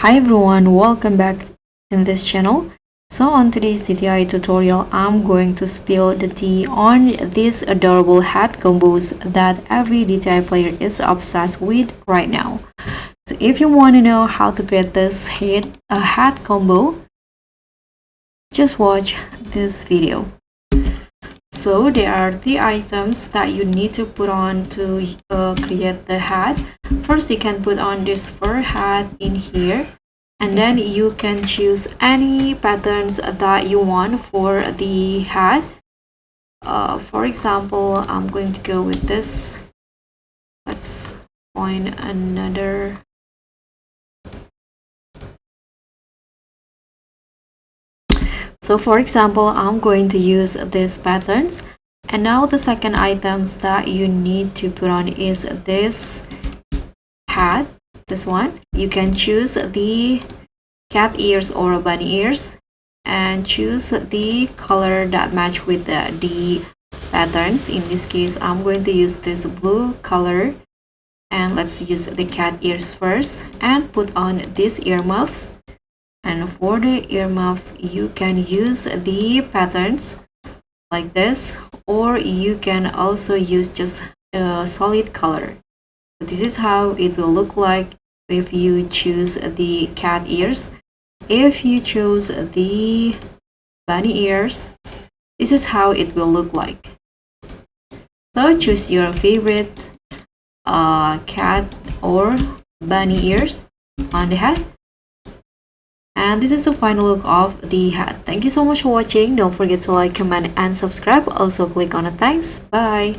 Hi everyone, welcome back in this channel. So on today's DTI tutorial, I'm going to spill the tea on these adorable hat combos that every DTI player is obsessed with right now. So if you want to know how to create this hat combo, just watch this video. So there are three items that you need to put on to create the hat. First, you can put on this fur hat in here, and then you can choose any patterns that you want for the hat. For example, I'm going to go with this. Let's find another. So for example, I'm going to use these patterns. And now the second items that you need to put on is this hat, this one. You can choose the cat ears or bunny ears and choose the color that match with the patterns. In this case, I'm going to use this blue color. And let's use the cat ears first and put on these earmuffs. And for the earmuffs, you can use the patterns like this, or you can also use just a solid color. This is how it will look like if you choose the cat ears. If you choose the bunny ears, this is how it will look like. So choose your favorite cat or bunny ears on the hat. And this is the final look of the hat. Thank you so much for watching. Don't forget to like, comment, and subscribe. Also click on the thanks. Bye.